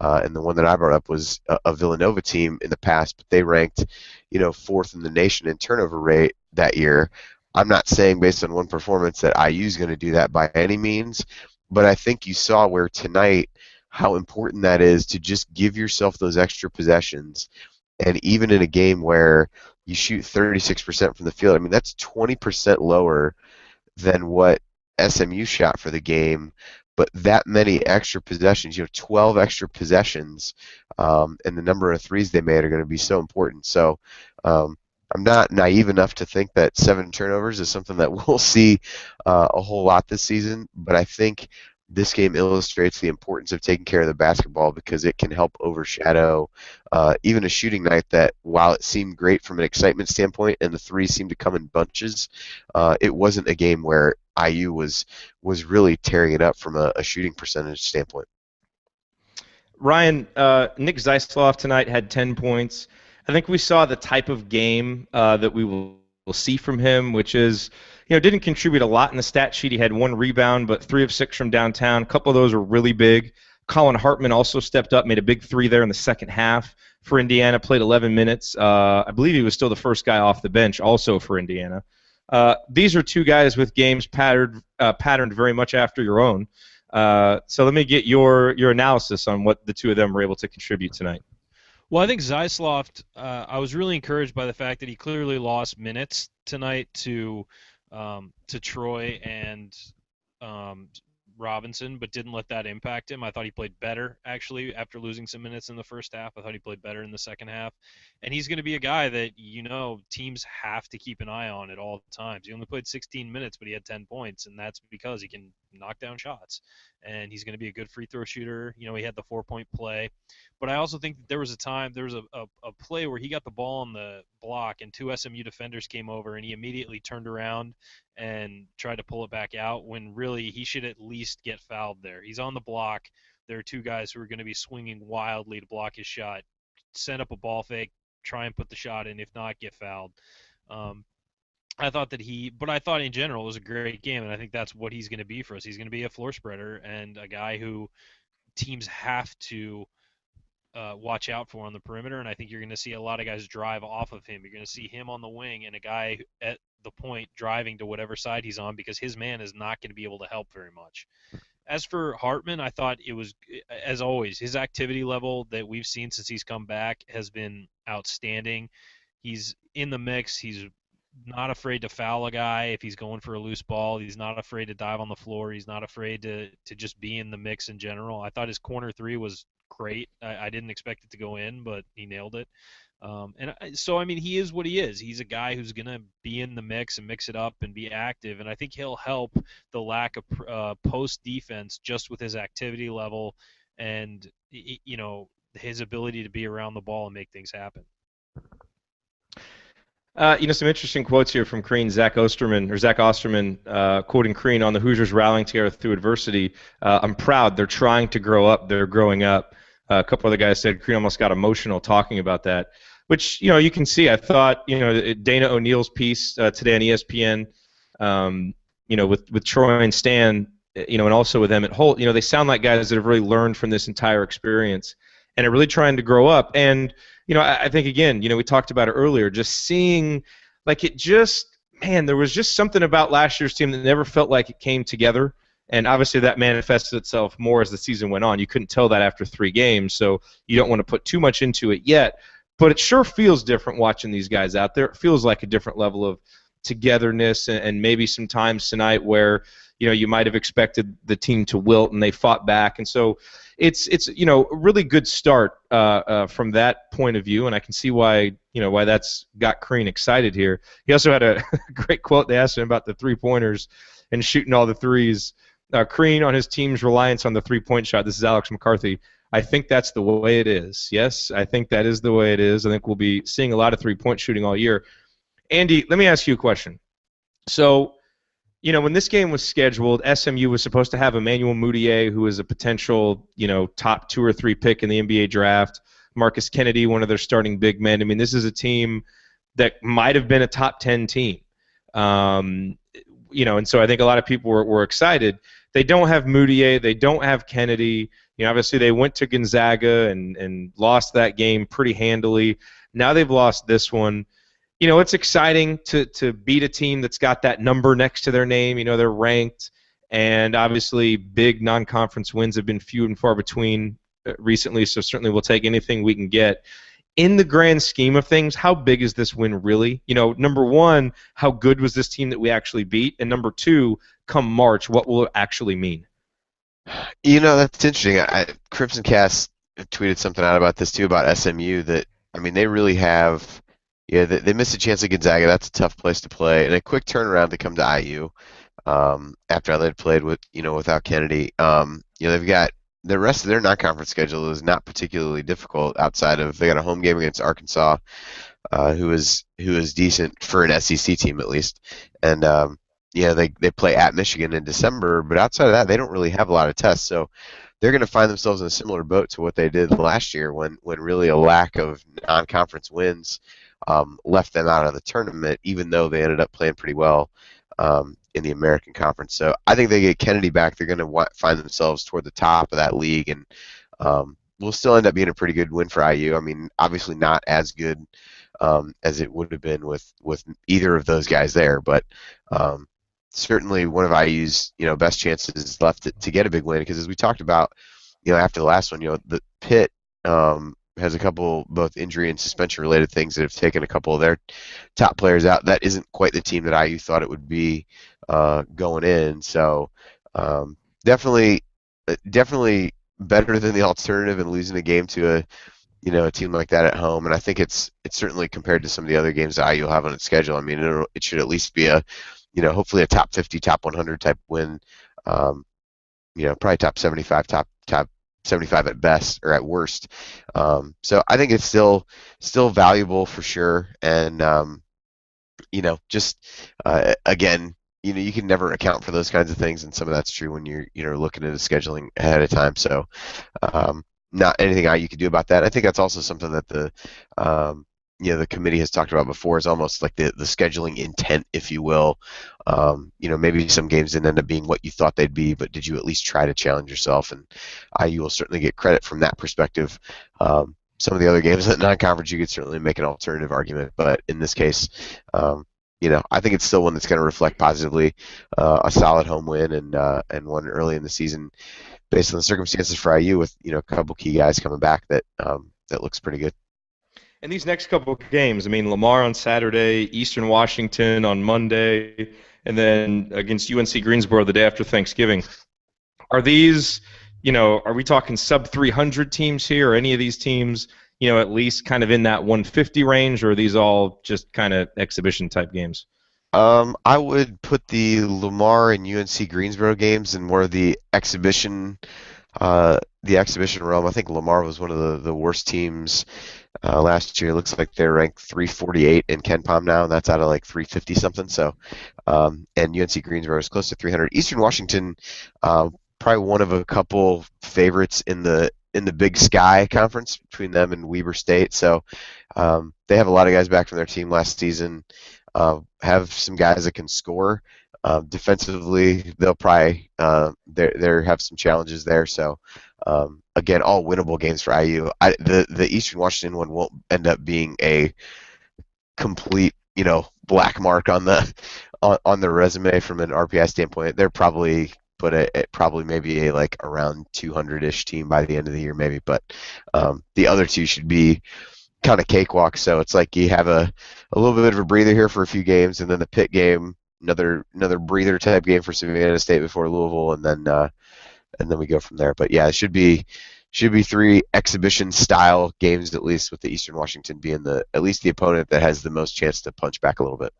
And the one that I brought up was a Villanova team in the past, but they ranked, 4th in the nation in turnover rate that year. I'm not saying based on one performance that IU is going to do that by any means, but I think you saw where tonight how important that is to just give yourself those extra possessions. And even in a game where you shoot 36% from the field, I mean, that's 20% lower than what SMU shot for the game. But that many extra possessions, 12 extra possessions, and the number of threes they made are going to be so important. So I'm not naive enough to think that 7 turnovers is something that we'll see a whole lot this season, but I think this game illustrates the importance of taking care of the basketball because it can help overshadow even a shooting night that, while it seemed great from an excitement standpoint and the threes seemed to come in bunches, it wasn't a game where IU was really tearing it up from a shooting percentage standpoint. Ryan, Nick Zeisloff tonight had 10 points. I think we saw the type of game that we will we'll see from him, which is, didn't contribute a lot in the stat sheet. He had 1 rebound, but 3 of 6 from downtown. A couple of those were really big. Colin Hartman also stepped up, made a big 3 there in the second half for Indiana, played 11 minutes. I believe he was still the first guy off the bench also for Indiana. These are 2 guys with games patterned very much after your own. So let me get your analysis on what the 2 of them were able to contribute tonight. Well, I think Zeisloft, I was really encouraged by the fact that he clearly lost minutes tonight to Troy and Robinson, but didn't let that impact him. I thought he played better, actually, after losing some minutes in the first half. I thought he played better in the second half. And he's going to be a guy that, teams have to keep an eye on at all times. He only played 16 minutes, but he had 10 points, and that's because he can knock down shots. And he's going to be a good free throw shooter. He had the 4-point play. But I also think that there was a play where he got the ball on the block, and 2 SMU defenders came over, and he immediately turned around and tried to pull it back out when really he should at least get fouled there. He's on the block. There are 2 guys who are going to be swinging wildly to block his shot. Send up a ball fake, try and put the shot in. If not, get fouled. I thought in general it was a great game, and I think that's what he's going to be for us. He's going to be a floor spreader and a guy who teams have to watch out for on the perimeter, and I think you're going to see a lot of guys drive off of him. You're going to see him on the wing and a guy at the point driving to whatever side he's on because his man is not going to be able to help very much. As for Hartman, I thought it was, as always, his activity level that we've seen since he's come back has been outstanding. He's in the mix. He's not afraid to foul a guy if he's going for a loose ball. He's not afraid to dive on the floor. He's not afraid to just be in the mix in general. I thought his corner 3 was great. I didn't expect it to go in, but he nailed it. He is what he is. He's a guy who's going to be in the mix and mix it up and be active, and I think he'll help the lack of post defense just with his activity level and, his ability to be around the ball and make things happen. Some interesting quotes here from Crean, Zach Osterman, quoting Crean on the Hoosiers rallying together through adversity. I'm proud. They're trying to grow up. They're growing up. A couple other guys said Crean almost got emotional talking about that, which, you can see. I thought, Dana O'Neill's piece today on ESPN, with Troy and Stan, and also with Emmett Holt, they sound like guys that have really learned from this entire experience and are really trying to grow up. And, I think, again, we talked about it earlier, just seeing, there was just something about last year's team that never felt like it came together. And obviously that manifested itself more as the season went on. You couldn't tell that after 3 games, so you don't want to put too much into it yet. But it sure feels different watching these guys out there. It feels like a different level of togetherness, and maybe some times tonight where, you might have expected the team to wilt and they fought back. And so it's a really good start from that point of view, and I can see why that's got Crean excited here. He also had a great quote. They asked him about the 3-pointers and shooting all the threes. Crean on his team's reliance on the 3-point shot. This is Alex McCarthy. I think that's the way it is. Yes, I think that is the way it is. I think we'll be seeing a lot of 3-point shooting all year. Andy, let me ask you a question. So, when this game was scheduled, SMU was supposed to have Emmanuel Mudiay, who is a potential, top 2 or 3 pick in the NBA draft. Marcus Kennedy, one of their starting big men. I mean, this is a team that might have been a top 10 team. And so I think a lot of people were excited. They don't have Mudiay. They don't have Kennedy. Obviously they went to Gonzaga and lost that game pretty handily. Now they've lost this one. It's exciting to beat a team that's got that number next to their name. They're ranked, and obviously big non-conference wins have been few and far between recently, so certainly we'll take anything we can get. In the grand scheme of things, how big is this win really? Number one, how good was this team that we actually beat? And number 2, come March, what will it actually mean? That's interesting. Crimson Cast tweeted something out about this too, about SMU, that, they really have, they missed a chance at Gonzaga. That's a tough place to play. And a quick turnaround to come to IU after they'd played without Kennedy. They've got the rest of their non-conference schedule is not particularly difficult outside of they got a home game against Arkansas, who is decent for an SEC team at least, and they play at Michigan in December, but outside of that they don't really have a lot of tests, so they're going to find themselves in a similar boat to what they did last year when really a lack of non-conference wins left them out of the tournament, even though they ended up playing pretty well in the American Conference. So I think they get Kennedy back, they're going to find themselves toward the top of that league, and will still end up being a pretty good win for IU. I mean, obviously not as good as it would have been with either of those guys there, but certainly one of IU's best chances left to get a big win, because as we talked about after the last one, the Pitt has a couple both injury and suspension related things that have taken a couple of their top players out. That isn't quite the team that IU thought it would be going in. So definitely better than the alternative and losing a game to a team like that at home. And I think it's certainly, compared to some of the other games that IU will have on its schedule, I mean, it should at least be a hopefully a top 50, top 100 type win. Probably top 75, top 75 at best or at worst. So I think it's still valuable for sure. And just again, you can never account for those kinds of things, and some of that's true when you're looking at the scheduling ahead of time. So not anything you can do about that. I think that's also something that the committee has talked about before, is almost like the scheduling intent, if you will. Maybe some games didn't end up being what you thought they'd be, but did you at least try to challenge yourself? And IU will certainly get credit from that perspective. Some of the other games at non-conference, you could certainly make an alternative argument, but in this case, I think it's still one that's going to reflect positively, a solid home win and one early in the season, based on the circumstances for IU, with a couple key guys coming back that looks pretty good. And these next couple of games, I mean, Lamar on Saturday, Eastern Washington on Monday, and then against UNC Greensboro the day after Thanksgiving. Are these, are we talking sub-300 teams here, or any of these teams, at least kind of in that 150 range, or are these all just kind of exhibition-type games? I would put the Lamar and UNC Greensboro games in more of the exhibition realm. I think Lamar was one of the worst teams last year. It looks like they're ranked 348 in KenPom now, and that's out of like 350 something. So, and UNC Greensboro is close to 300. Eastern Washington, probably one of a couple favorites in the Big Sky Conference between them and Weber State. So they have a lot of guys back from their team last season. Have some guys that can score. Defensively, they'll probably they have some challenges there. So again, all winnable games for IU. The Eastern Washington one won't end up being a complete black mark on the resume from an RPI standpoint. They're probably probably maybe a like around 200-ish team by the end of the year, maybe. But the other two should be kind of cakewalk. So it's like you have a little bit of a breather here for a few games, and then the Pitt game, another breather type game for Savannah State before Louisville, and then we go from there. But yeah, it should be 3 exhibition style games at least, with the Eastern Washington being at least the opponent that has the most chance to punch back a little bit.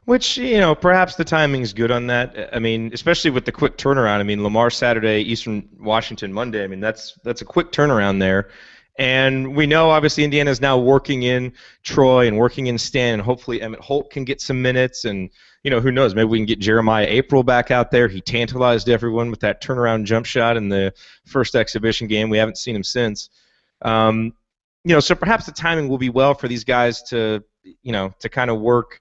Which, perhaps the timing's good on that. I mean, especially with the quick turnaround. I mean, Lamar Saturday, Eastern Washington Monday. I mean, that's a quick turnaround there. And we know, obviously, Indiana's now working in Troy and working in Stan, and hopefully Emmett Holt can get some minutes. And, who knows, maybe we can get Jeremiah April back out there. He tantalized everyone with that turnaround jump shot in the first exhibition game. We haven't seen him since. So perhaps the timing will be well for these guys to kind of work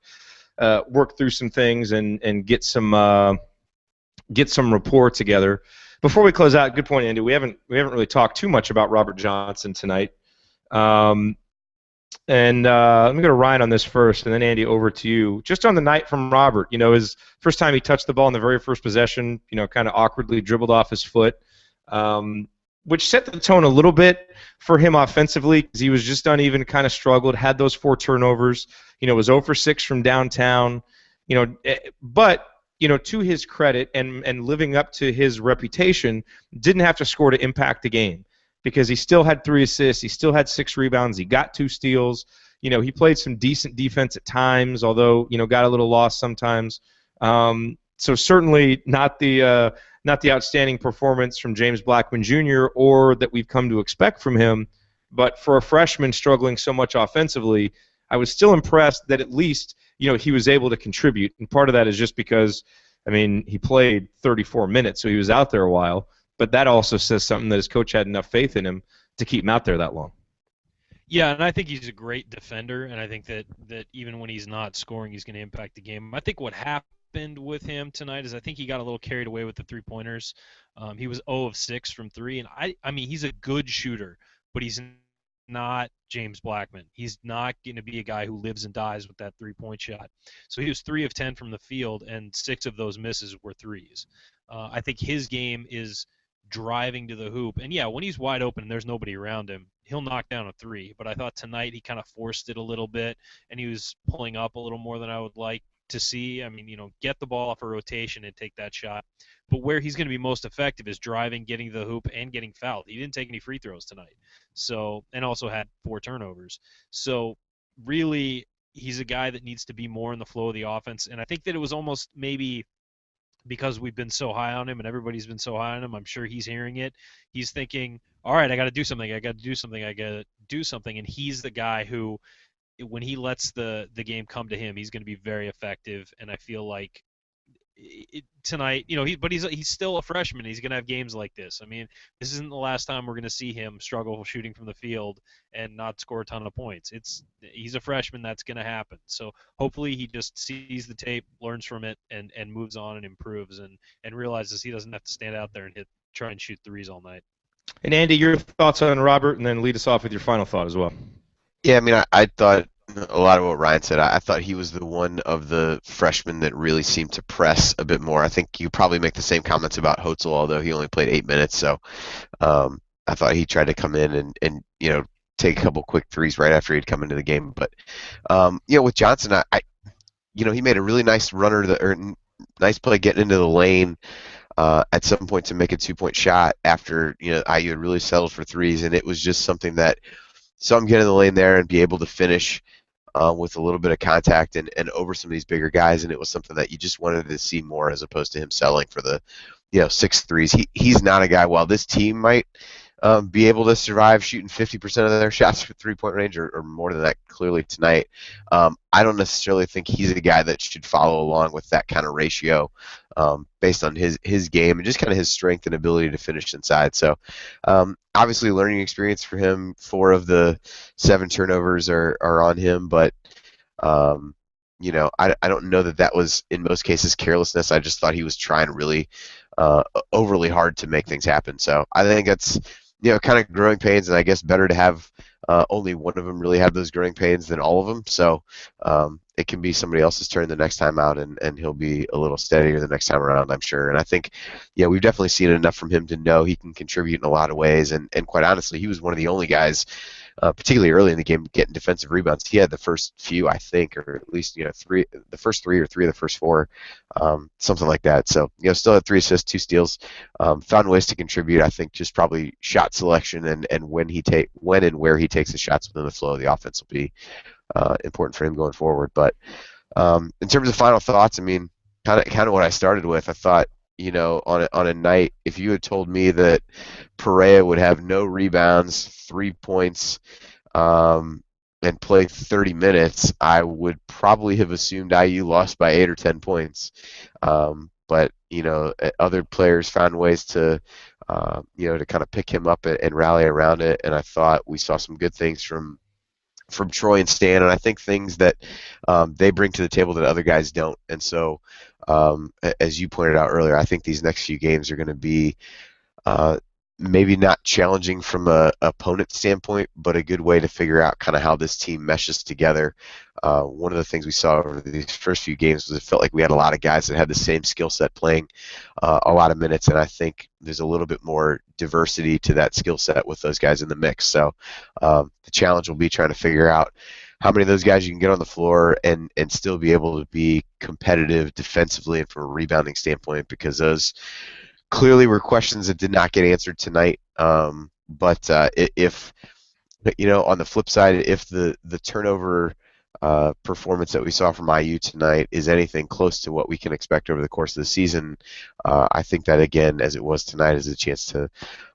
through some things and get some rapport together. Before we close out, good point, Andy. We haven't really talked too much about Robert Johnson tonight. Let me go to Ryan on this first, and then Andy, over to you. Just on the night from Robert, his first time he touched the ball in the very first possession, kind of awkwardly dribbled off his foot, which set the tone a little bit for him offensively, because he was just uneven, kind of struggled, had those 4 turnovers, was 0 for 6 from downtown, but to his credit and living up to his reputation, didn't have to score to impact the game, because he still had 3 assists, he still had 6 rebounds, he got 2 steals. He played some decent defense at times, although got a little lost sometimes. So certainly not the outstanding performance from James Blackman Jr. or that we've come to expect from him. But for a freshman struggling so much offensively, I was still impressed that at least he was able to contribute. And part of that is just because, I mean, he played 34 minutes, so he was out there a while. But that also says something that his coach had enough faith in him to keep him out there that long. Yeah, and I think he's a great defender, and I think that even when he's not scoring, he's going to impact the game. I think what happened with him tonight is I think he got a little carried away with the three-pointers. He was 0 of 6 from three, and I mean, he's a good shooter, but he's not James Blackman. He's not going to be a guy who lives and dies with that three-point shot. So he was 3 of 10 from the field, and 6 of those misses were threes. I think his game is driving to the hoop. And yeah, when he's wide open and there's nobody around him, he'll knock down a three. But I thought tonight he kind of forced it a little bit, and he was pulling up a little more than I would like to see. I mean, get the ball off a rotation and take that shot. But where he's going to be most effective is driving, getting to the hoop, and getting fouled. He didn't take any free throws tonight. So, and also had 4 turnovers. So really, he's a guy that needs to be more in the flow of the offense. And I think that it was almost maybe because we've been so high on him and everybody's been so high on him, I'm sure he's hearing it. He's thinking, all right, I got to do something. I got to do something. I got to do something. And he's the guy who, when he lets the game come to him, he's going to be very effective. And I feel like tonight, but he's still a freshman. He's going to have games like this. I mean, this isn't the last time we're going to see him struggle shooting from the field and not score a ton of points. He's a freshman. That's going to happen. So hopefully he just sees the tape, learns from it, and moves on and improves and realizes he doesn't have to stand out there and try and shoot threes all night. And Andy, your thoughts on Robert, and then lead us off with your final thought as well. Yeah, I mean, I thought a lot of what Ryan said. I thought he was the one of the freshmen that really seemed to press a bit more. I think you probably make the same comments about Hotzel, although he only played 8 minutes. So I thought he tried to come in and take a couple quick threes right after he'd come into the game. But with Johnson, he made a really nice nice play getting into the lane at some point to make a 2-point shot after IU had really settled for threes, and it was just something that saw him get in the lane there and be able to finish with a little bit of contact and over some of these bigger guys, and it was something that you just wanted to see more as opposed to him selling for the 6 threes. He's not a guy, while this team might be able to survive shooting 50% of their shots from 3-point range or more than that clearly tonight. I don't necessarily think he's a guy that should follow along with that kind of ratio based on his game and just kind of his strength and ability to finish inside. So obviously learning experience for him. 4 of the 7 turnovers are on him, but I don't know that was in most cases carelessness. I just thought he was trying really overly hard to make things happen. So I think that's kind of growing pains, and I guess better to have only one of them really have those growing pains than all of them. So it can be somebody else's turn the next time out, and he'll be a little steadier the next time around, I'm sure. And I think, we've definitely seen enough from him to know he can contribute in a lot of ways. And quite honestly, he was one of the only guys, particularly early in the game, getting defensive rebounds. He had the first few, I think, or at least the first 3 or 3 of the first 4, something like that. So still had 3 assists, 2 steals, found ways to contribute. I think just probably shot selection and when and where he takes the shots within the flow of the offense will be important for him going forward. But in terms of final thoughts, I mean, kind of what I started with. I thought, on a night, if you had told me that Perea would have no rebounds, 3 points, and play 30 minutes, I would probably have assumed IU lost by 8 or 10 points. But other players found ways to to kind of pick him up and rally around it. And I thought we saw some good things from Troy and Stan, and I think things that they bring to the table that other guys don't. And so, as you pointed out earlier, I think these next few games are going to be maybe not challenging from a opponent standpoint, but a good way to figure out kind of how this team meshes together. One of the things we saw over these first few games was it felt like we had a lot of guys that had the same skill set playing a lot of minutes, and I think there's a little bit more diversity to that skill set with those guys in the mix. So the challenge will be trying to figure out how many of those guys you can get on the floor and still be able to be competitive defensively and from a rebounding standpoint, because those clearly were questions that did not get answered tonight. But if on the flip side, if the turnover performance that we saw from IU tonight is anything close to what we can expect over the course of the season, I think that, again, as it was tonight, is a chance to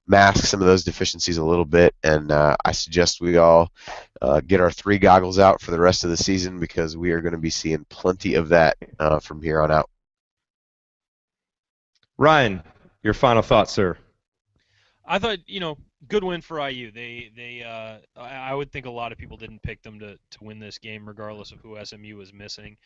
mask some of those deficiencies a little bit. And I suggest we all get our 3 goggles out for the rest of the season, because we are going to be seeing plenty of that from here on out. Ryan, your final thoughts, sir. I thought, Good win for IU. I would think a lot of people didn't pick them to win this game, regardless of who SMU was missing.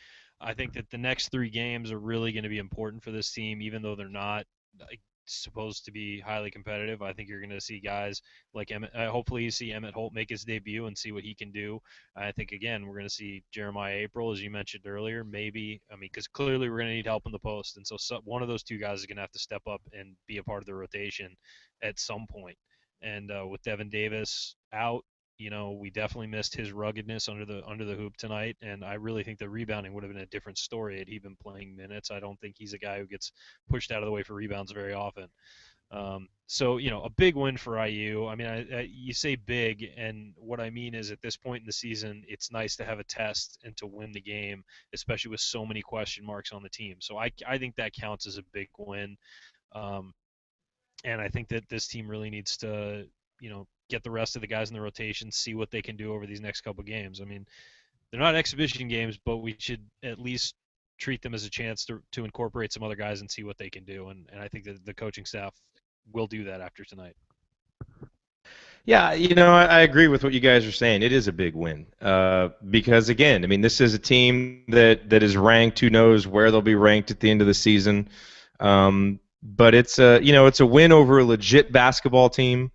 I think that the next three games are really going to be important for this team, even though they're not like, supposed to be highly competitive. I think you're going to see guys like Emmett. Hopefully, you see Emmett Holt make his debut and see what he can do. I think again we're going to see Jeremiah April, as you mentioned earlier. Maybe because clearly we're going to need help in the post, and so one of those two guys is going to have to step up and be a part of the rotation at some point. And with Devin Davis out, we definitely missed his ruggedness under the hoop tonight. And I really think the rebounding would have been a different story had he been playing minutes. I don't think he's a guy who gets pushed out of the way for rebounds very often. So a big win for IU. I mean, you say big, and what I mean is at this point in the season, it's nice to have a test and to win the game, especially with so many question marks on the team. So I think that counts as a big win. And I think that this team really needs to, get the rest of the guys in the rotation, see what they can do over these next couple games. I mean, they're not exhibition games, but we should at least treat them as a chance to incorporate some other guys and see what they can do. And I think that the coaching staff will do that after tonight. Yeah, I agree with what you guys are saying. It is a big win because, again, I mean, this is a team that is ranked. Who knows where they'll be ranked at the end of the season? But it's a win over a legit basketball team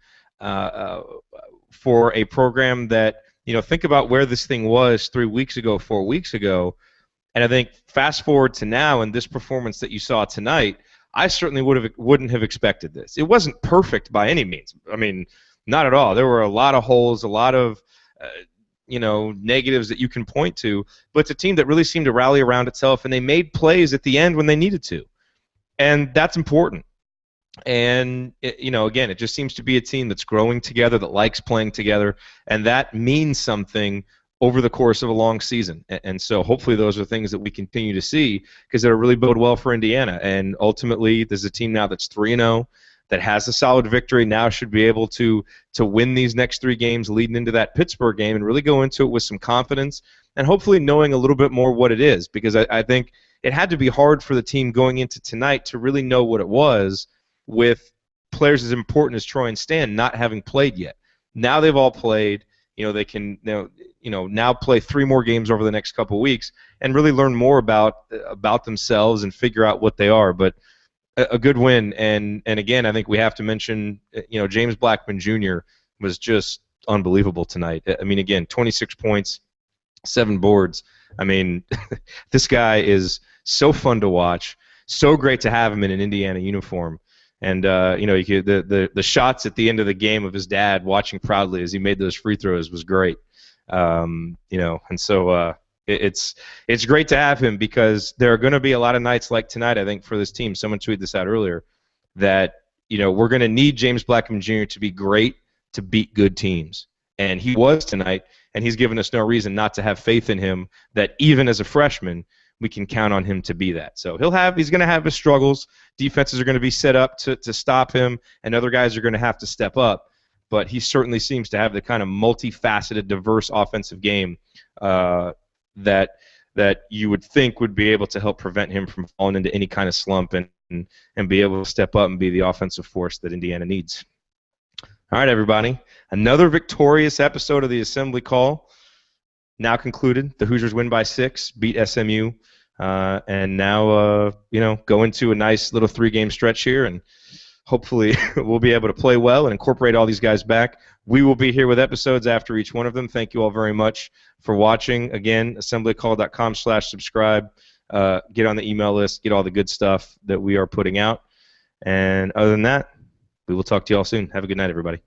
for a program that, think about where this thing was 3 weeks ago, 4 weeks ago, and I think fast forward to now and this performance that you saw tonight, I certainly wouldn't have expected this. It wasn't perfect by any means. I mean, not at all. There were a lot of holes, a lot of negatives that you can point to, but it's a team that really seemed to rally around itself, and they made plays at the end when they needed to. And that's important. And, again, it just seems to be a team that's growing together, that likes playing together, and that means something over the course of a long season. And so hopefully those are things that we continue to see because it'll really bode well for Indiana. And ultimately, there's a team now that's 3-0, that has a solid victory, now should be able to win these next three games leading into that Pittsburgh game and really go into it with some confidence and hopefully knowing a little bit more what it is, because I think it had to be hard for the team going into tonight to really know what it was with players as important as Troy and Stan not having played yet. Now they've all played. They can now play three more games over the next couple of weeks and really learn more about themselves and figure out what they are. But a good win, and again, I think we have to mention, James Blackman Jr. was just unbelievable tonight. I mean, again, 26 points, 7 boards. I mean, this guy is so fun to watch, so great to have him in an Indiana uniform. And the shots at the end of the game of his dad watching proudly as he made those free throws was great. And so it's great to have him because there are going to be a lot of nights like tonight, I think, for this team. Someone tweeted this out earlier that we're going to need James Blackman Jr. to be great to beat good teams, and he was tonight, and he's given us no reason not to have faith in him that even as a freshman we can count on him to be that. So he's going to have his struggles. Defenses are going to be set up to stop him, and other guys are going to have to step up. But he certainly seems to have the kind of multifaceted, diverse offensive game that you would think would be able to help prevent him from falling into any kind of slump and be able to step up and be the offensive force that Indiana needs. All right, everybody. Another victorious episode of the Assembly Call. Now concluded. The Hoosiers win by 6, beat SMU, and now go into a nice little 3-game stretch here, and hopefully we'll be able to play well and incorporate all these guys back. We will be here with episodes after each one of them. Thank you all very much for watching. Again, assemblycall.com/subscribe. Get on the email list. Get all the good stuff that we are putting out. And other than that, we will talk to you all soon. Have a good night, everybody.